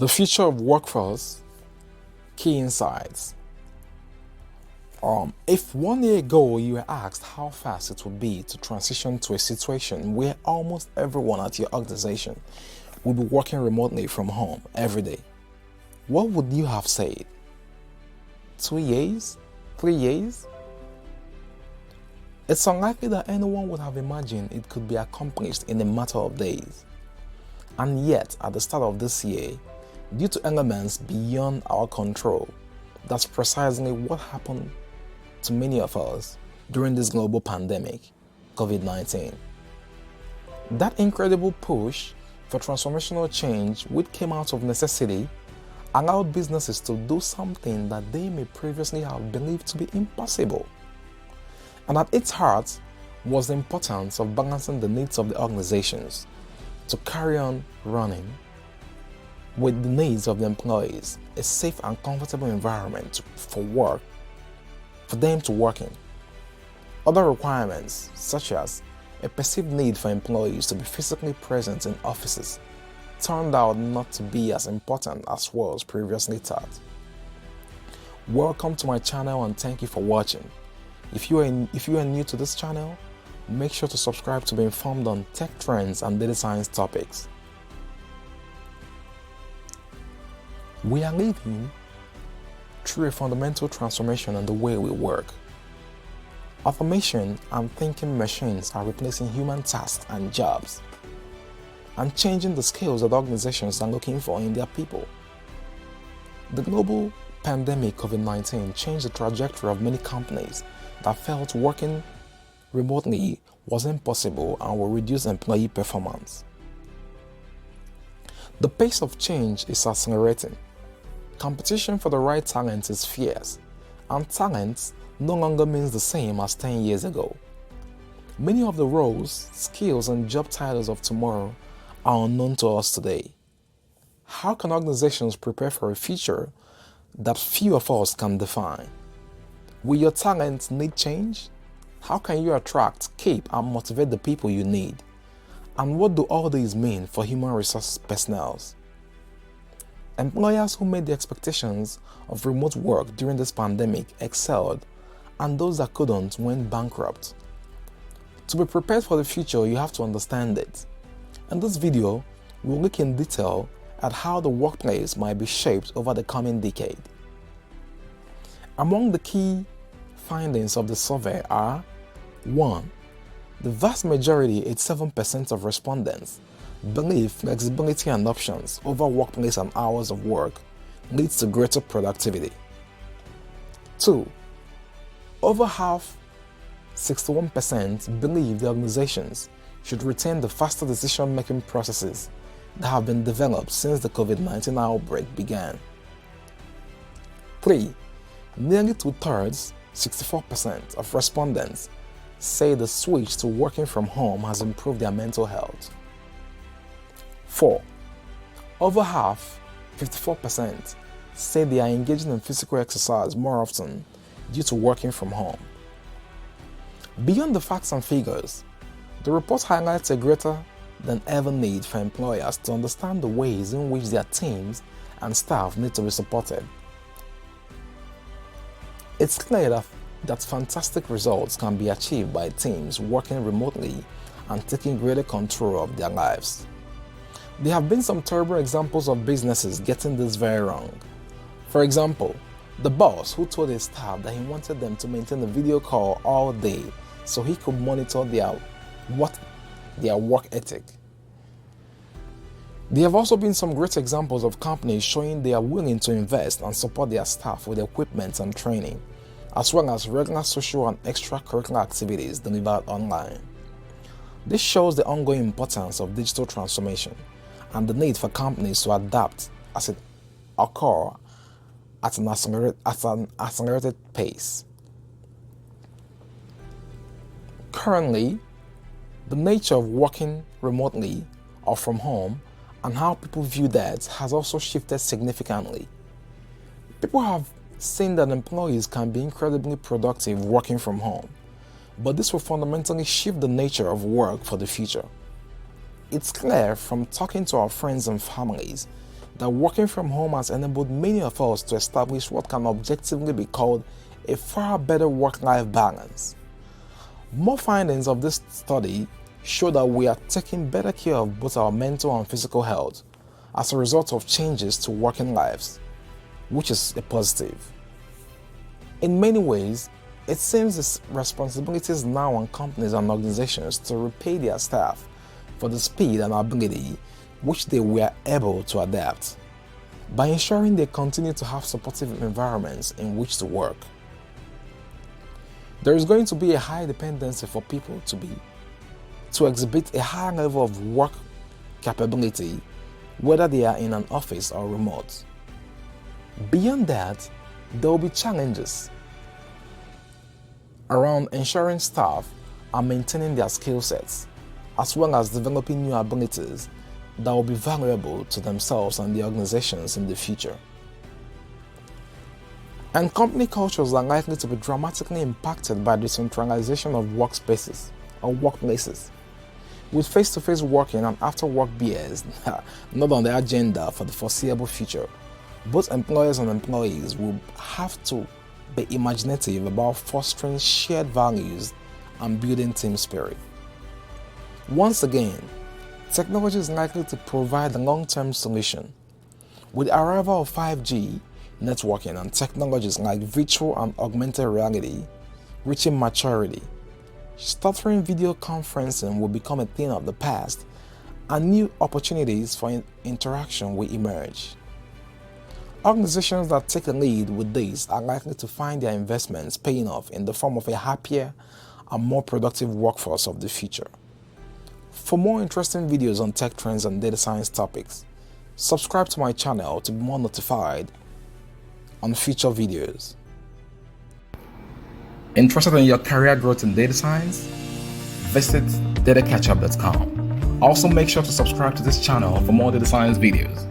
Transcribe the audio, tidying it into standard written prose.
The future of workforce, key insights. If 1 year ago you were asked how fast it would be to transition to a situation where almost everyone at your organization will be working remotely from home every day, what would you have said? 2 years? 3 years? It's unlikely that anyone would have imagined it could be accomplished in a matter of days. And yet, at the start of this year, due to elements beyond our control, that's precisely what happened to many of us during this global pandemic, COVID-19. That incredible push for transformational change, which came out of necessity, allowed businesses to do something that they may previously have believed to be impossible. And at its heart was the importance of balancing the needs of the organizations to carry on running with the needs of the employees, a safe and comfortable environment for them to work in. Other requirements, such as a perceived need for employees to be physically present in offices, turned out not to be as important as was previously thought. Welcome to my channel and thank you for watching. If you are new to this channel, make sure to subscribe to be informed on tech trends and data science topics. We are living through a fundamental transformation in the way we work. Automation and thinking machines are replacing human tasks and jobs, and changing the skills that organizations are looking for in their people. The global pandemic COVID-19 changed the trajectory of many companies that felt working remotely was impossible and will reduce employee performance. The pace of change is accelerating. Competition for the right talent is fierce, and talent no longer means the same as 10 years ago. Many of the roles, skills, and job titles of tomorrow are unknown to us today. How can organizations prepare for a future that few of us can define? Will your talent need change? How can you attract, keep, and motivate the people you need? And what do all these mean for human resource personnel? Employers who made the expectations of remote work during this pandemic excelled, and those that couldn't went bankrupt. To be prepared for the future, you have to understand it. In this video, we'll look in detail at how the workplace might be shaped over the coming decade. Among the key findings of the survey are: 1. The vast majority, 87% of respondents, believe flexibility and options over workplace and hours of work leads to greater productivity. 2. Over half, 61%, believe the organizations should retain the faster decision-making processes that have been developed since the COVID-19 outbreak began. 3. Nearly 2/3, 64% of respondents say the switch to working from home has improved their mental health. 4. Over half, 54%, say they are engaging in physical exercise more often due to working from home. Beyond the facts and figures, the report highlights a greater than ever need for employers to understand the ways in which their teams and staff need to be supported. It's clear that fantastic results can be achieved by teams working remotely and taking greater control of their lives. There have been some terrible examples of businesses getting this very wrong. For example, the boss who told his staff that he wanted them to maintain a video call all day so he could monitor their work ethic. There have also been some great examples of companies showing they are willing to invest and support their staff with equipment and training, as well as regular social and extracurricular activities delivered online. This shows the ongoing importance of digital transformation and the need for companies to adapt as it occurs at an accelerated pace. Currently, the nature of working remotely or from home and how people view that has also shifted significantly. People have seen that employees can be incredibly productive working from home, but this will fundamentally shift the nature of work for the future. It's clear from talking to our friends and families that working from home has enabled many of us to establish what can objectively be called a far better work-life balance. More findings of this study show that we are taking better care of both our mental and physical health as a result of changes to working lives, which is a positive. In many ways, it seems the responsibility is now on companies and organizations to repay their staff for the speed and ability which they were able to adapt, by ensuring they continue to have supportive environments in which to work. There is going to be a high dependency for people to exhibit a high level of work capability, whether they are in an office or remote. Beyond that, there will be challenges around ensuring staff are maintaining their skill sets, as well as developing new abilities that will be valuable to themselves and the organizations in the future. And company cultures are likely to be dramatically impacted by the centralization of workspaces or workplaces, with face-to-face working and after-work beers not on the agenda for the foreseeable future. Both employers and employees will have to be imaginative about fostering shared values and building team spirit. Once again, technology is likely to provide a long-term solution. With the arrival of 5G, networking and technologies like virtual and augmented reality reaching maturity, stuttering video conferencing will become a thing of the past and new opportunities for interaction will emerge. Organizations that take a lead with this are likely to find their investments paying off in the form of a happier and more productive workforce of the future. For more interesting videos on tech trends and data science topics, subscribe to my channel to be more notified on future videos. Interested in your career growth in data science? Visit DataCatchup.com. Also make sure to subscribe to this channel for more data science videos.